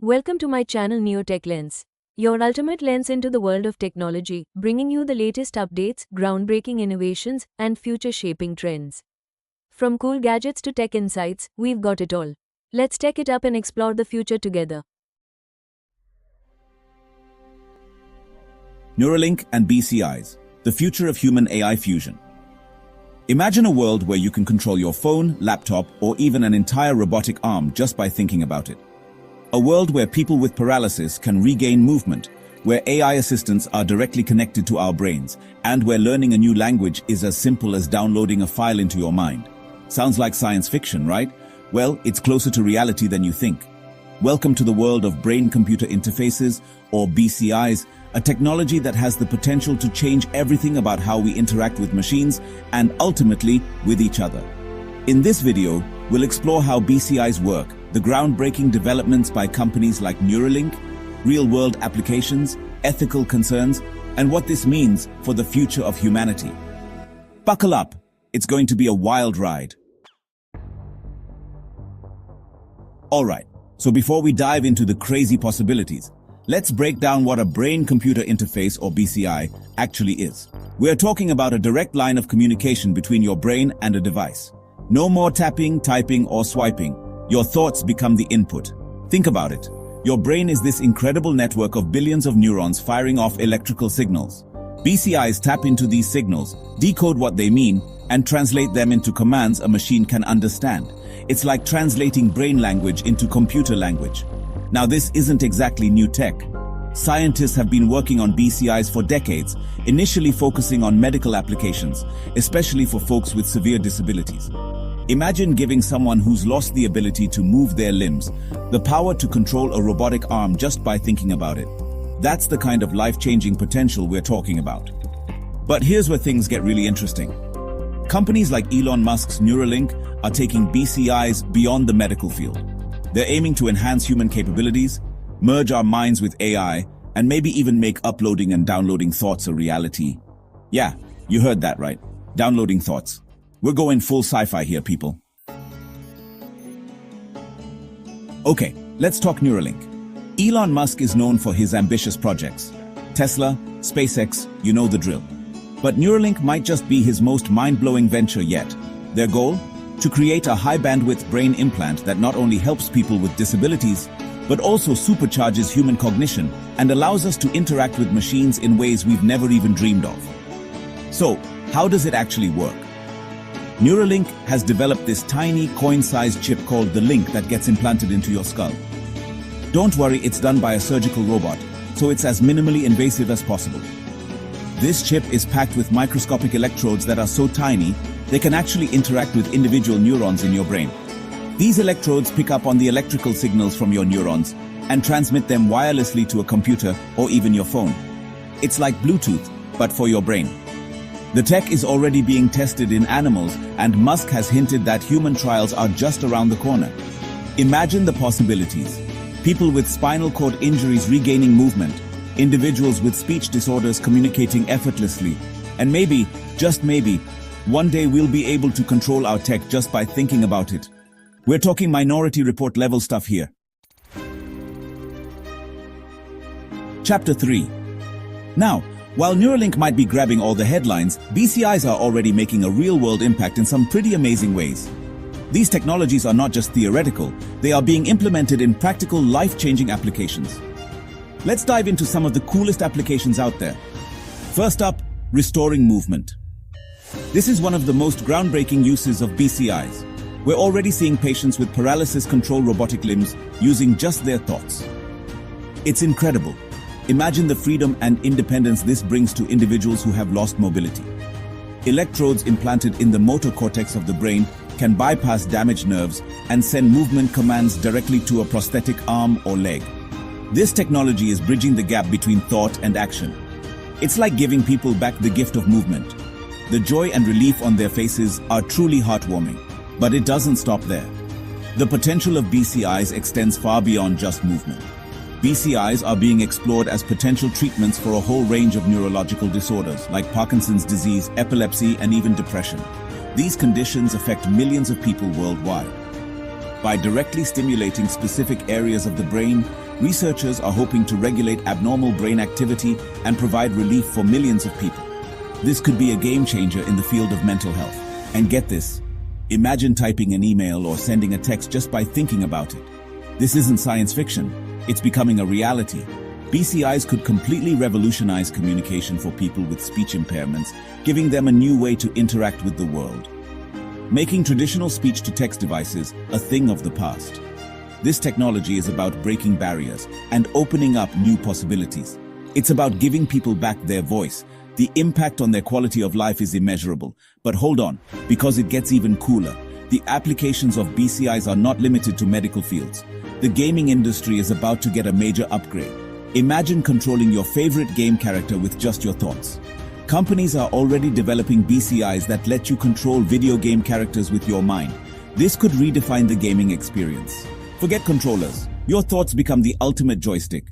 Welcome to my channel NeoTech-Lens, your ultimate lens into the world of technology, bringing you the latest updates, groundbreaking innovations, and future-shaping trends. From cool gadgets to tech insights, we've got it all. Let's tech it up and explore the future together. Neuralink and BCIs, the future of human-AI fusion. Imagine a world where you can control your phone, laptop, or even an entire robotic arm just by thinking about it. A world where people with paralysis can regain movement, where AI assistants are directly connected to our brains, and where learning a new language is as simple as downloading a file into your mind. Sounds like science fiction, right? Well, it's closer to reality than you think. Welcome to the world of brain-computer interfaces, or BCIs, a technology that has the potential to change everything about how we interact with machines and ultimately with each other. In this video, we'll explore how BCIs work, the groundbreaking developments by companies like Neuralink, real-world applications, ethical concerns, and what this means for the future of humanity. Buckle up, it's going to be a wild ride. Alright, so before we dive into the crazy possibilities, let's break down what a brain-computer interface, or BCI, actually is. We're talking about a direct line of communication between your brain and a device. No more tapping, typing, or swiping. Your thoughts become the input. Think about it. Your brain is this incredible network of billions of neurons firing off electrical signals. BCIs tap into these signals, decode what they mean, and translate them into commands a machine can understand. It's like translating brain language into computer language. Now, this isn't exactly new tech. Scientists have been working on BCIs for decades, initially focusing on medical applications, especially for folks with severe disabilities. Imagine giving someone who's lost the ability to move their limbs the power to control a robotic arm just by thinking about it. That's the kind of life-changing potential we're talking about. But here's where things get really interesting. Companies like Elon Musk's Neuralink are taking BCIs beyond the medical field. They're aiming to enhance human capabilities, merge our minds with AI, and maybe even make uploading and downloading thoughts a reality. Yeah, you heard that right. Downloading thoughts. We're going full sci-fi here, people. Okay, let's talk Neuralink. Elon Musk is known for his ambitious projects. Tesla, SpaceX, you know the drill. But Neuralink might just be his most mind-blowing venture yet. Their goal? To create a high-bandwidth brain implant that not only helps people with disabilities, but also supercharges human cognition and allows us to interact with machines in ways we've never even dreamed of. So, how does it actually work? Neuralink has developed this tiny coin-sized chip called the link that gets implanted into your skull. Don't worry, it's done by a surgical robot, so it's as minimally invasive as possible. This chip is packed with microscopic electrodes that are so tiny, they can actually interact with individual neurons in your brain. These electrodes pick up on the electrical signals from your neurons and transmit them wirelessly to a computer or even your phone. It's like Bluetooth, but for your brain. The tech is already being tested in animals, and Musk has hinted that human trials are just around the corner. Imagine the possibilities. People with spinal cord injuries regaining movement, individuals with speech disorders communicating effortlessly, and maybe, just maybe, one day we'll be able to control our tech just by thinking about it. We're talking Minority Report level stuff here. Chapter 3. Now, while Neuralink might be grabbing all the headlines, BCIs are already making a real-world impact in some pretty amazing ways. These technologies are not just theoretical, they are being implemented in practical, life-changing applications. Let's dive into some of the coolest applications out there. First up, restoring movement. This is one of the most groundbreaking uses of BCIs. We're already seeing patients with paralysis control robotic limbs using just their thoughts. It's incredible. Imagine the freedom and independence this brings to individuals who have lost mobility. Electrodes implanted in the motor cortex of the brain can bypass damaged nerves and send movement commands directly to a prosthetic arm or leg. This technology is bridging the gap between thought and action. It's like giving people back the gift of movement. The joy and relief on their faces are truly heartwarming. But it doesn't stop there. The potential of BCIs extends far beyond just movement. BCIs are being explored as potential treatments for a whole range of neurological disorders like Parkinson's disease, epilepsy, and even depression. These conditions affect millions of people worldwide. By directly stimulating specific areas of the brain, Researchers are hoping to regulate abnormal brain activity and provide relief for millions of people. This could be a game changer in the field of mental health. And get this, imagine typing an email or sending a text just by thinking about it. This isn't science fiction, it's becoming a reality. BCIs could completely revolutionize communication for people with speech impairments, giving them a new way to interact with the world. Making traditional speech-to-text devices a thing of the past. This technology is about breaking barriers and opening up new possibilities. It's about giving people back their voice. The impact on their quality of life is immeasurable. But hold on, because it gets even cooler. The applications of BCIs are not limited to medical fields. The gaming industry is about to get a major upgrade. Imagine controlling your favorite game character with just your thoughts. Companies are already developing BCIs that let you control video game characters with your mind. This could redefine the gaming experience. Forget controllers. Your thoughts become the ultimate joystick.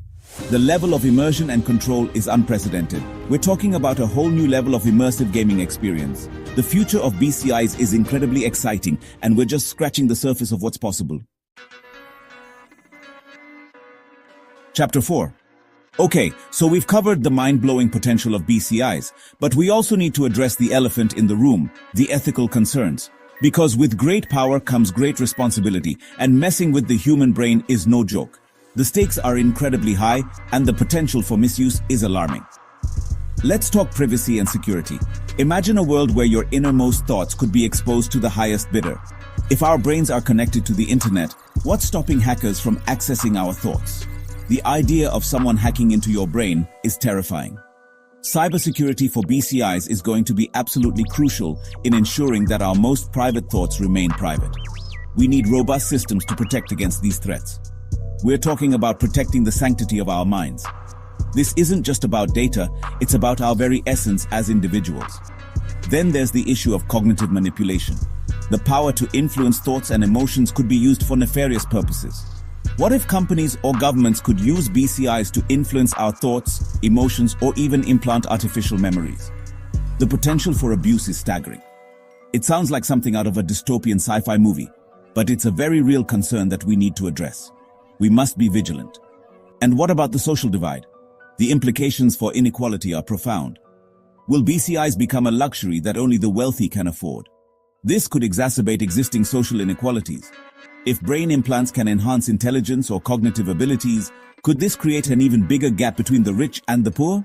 The level of immersion and control is unprecedented. We're talking about a whole new level of immersive gaming experience. The future of BCIs is incredibly exciting, and we're just scratching the surface of what's possible. Chapter 4. Okay, so we've covered the mind-blowing potential of BCIs, but we also need to address the elephant in the room, the ethical concerns. Because with great power comes great responsibility, and messing with the human brain is no joke. The stakes are incredibly high, and the potential for misuse is alarming. Let's talk privacy and security. Imagine a world where your innermost thoughts could be exposed to the highest bidder. If our brains are connected to the internet, what's stopping hackers from accessing our thoughts? The idea of someone hacking into your brain is terrifying. Cybersecurity for BCIs is going to be absolutely crucial in ensuring that our most private thoughts remain private. We need robust systems to protect against these threats. We're talking about protecting the sanctity of our minds. This isn't just about data, it's about our very essence as individuals. Then there's the issue of cognitive manipulation. The power to influence thoughts and emotions could be used for nefarious purposes. What if companies or governments could use BCIs to influence our thoughts, emotions, or even implant artificial memories? The potential for abuse is staggering. It sounds like something out of a dystopian sci-fi movie, but it's a very real concern that we need to address. We must be vigilant. And what about the social divide? The implications for inequality are profound. Will BCIs become a luxury that only the wealthy can afford? This could exacerbate existing social inequalities. If brain implants can enhance intelligence or cognitive abilities, could this create an even bigger gap between the rich and the poor?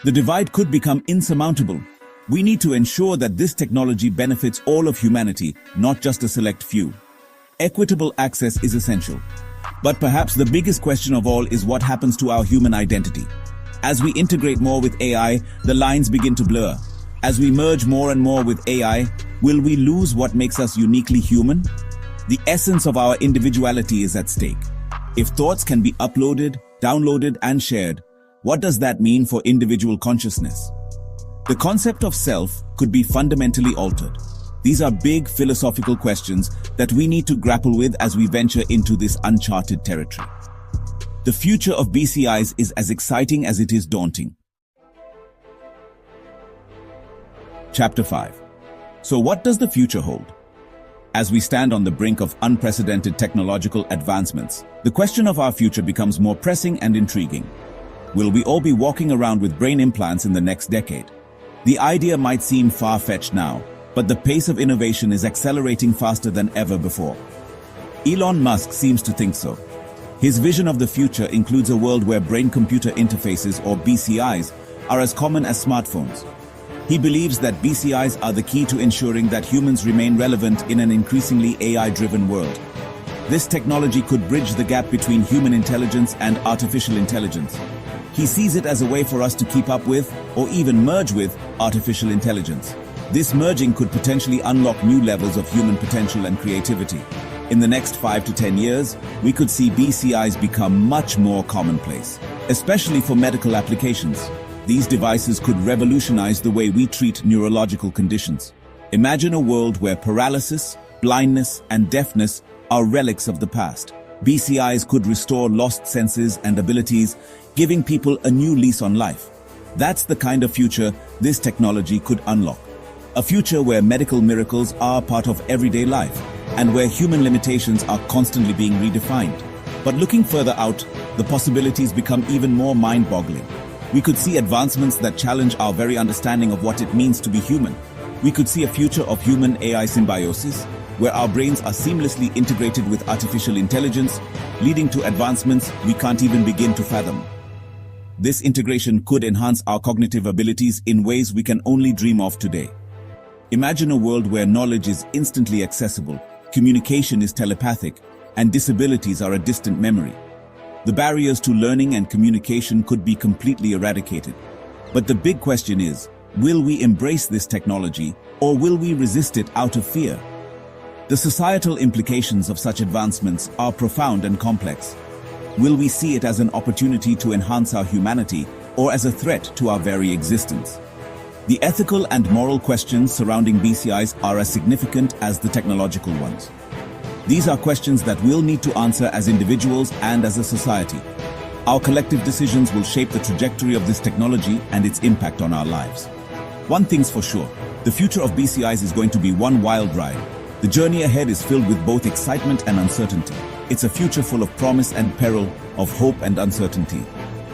The divide could become insurmountable. We need to ensure that this technology benefits all of humanity, not just a select few. Equitable access is essential. But perhaps the biggest question of all is what happens to our human identity. As we integrate more with AI, the lines begin to blur. As we merge more and more with AI, will we lose what makes us uniquely human? The essence of our individuality is at stake. If thoughts can be uploaded, downloaded, and shared, what does that mean for individual consciousness? The concept of self could be fundamentally altered. These are big philosophical questions that we need to grapple with as we venture into this uncharted territory. The future of BCIs is as exciting as it is daunting. Chapter 5. So what does the future hold? As we stand on the brink of unprecedented technological advancements, the question of our future becomes more pressing and intriguing. Will we all be walking around with brain implants in the next decade? The idea might seem far-fetched now, but the pace of innovation is accelerating faster than ever before. Elon Musk seems to think so. His vision of the future includes a world where brain-computer interfaces, or BCIs, are as common as smartphones. He believes that BCIs are the key to ensuring that humans remain relevant in an increasingly AI-driven world. This technology could bridge the gap between human intelligence and artificial intelligence. He sees it as a way for us to keep up with, or even merge with, artificial intelligence. This merging could potentially unlock new levels of human potential and creativity. In the next 5 to 10 years, we could see BCIs become much more commonplace, especially for medical applications. These devices could revolutionize the way we treat neurological conditions. Imagine a world where paralysis, blindness, and deafness are relics of the past. BCIs could restore lost senses and abilities, giving people a new lease on life. That's the kind of future this technology could unlock. A future where medical miracles are part of everyday life, and where human limitations are constantly being redefined. But looking further out, the possibilities become even more mind-boggling. We could see advancements that challenge our very understanding of what it means to be human. We could see a future of human-AI symbiosis, where our brains are seamlessly integrated with artificial intelligence, leading to advancements we can't even begin to fathom. This integration could enhance our cognitive abilities in ways we can only dream of today. Imagine a world where knowledge is instantly accessible, communication is telepathic, and disabilities are a distant memory. The barriers to learning and communication could be completely eradicated. But the big question is, will we embrace this technology, or will we resist it out of fear? The societal implications of such advancements are profound and complex. Will we see it as an opportunity to enhance our humanity, or as a threat to our very existence? The ethical and moral questions surrounding BCIs are as significant as the technological ones. These are questions that we'll need to answer as individuals and as a society. Our collective decisions will shape the trajectory of this technology and its impact on our lives. One thing's for sure, the future of BCIs is going to be one wild ride. The journey ahead is filled with both excitement and uncertainty. It's a future full of promise and peril, of hope and uncertainty.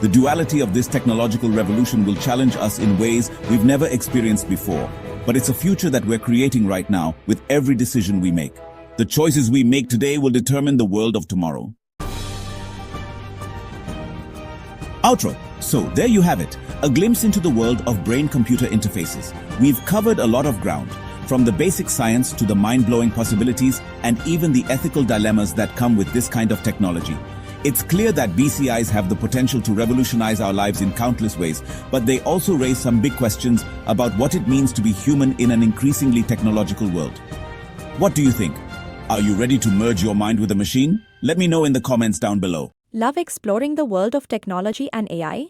The duality of this technological revolution will challenge us in ways we've never experienced before. But it's a future that we're creating right now with every decision we make. The choices we make today will determine the world of tomorrow. Outro. So there you have it, a glimpse into the world of brain-computer interfaces. We've covered a lot of ground, from the basic science to the mind-blowing possibilities and even the ethical dilemmas that come with this kind of technology. It's clear that BCIs have the potential to revolutionize our lives in countless ways, but they also raise some big questions about what it means to be human in an increasingly technological world. What do you think? Are you ready to merge your mind with a machine? Let me know in the comments down below. Love exploring the world of technology and AI?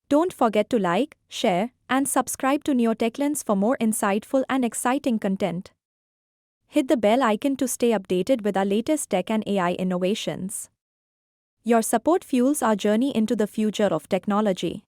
Don't forget to like, share, and subscribe to NeoTech-Lens for more insightful and exciting content. Hit the bell icon to stay updated with our latest tech and AI innovations. Your support fuels our journey into the future of technology.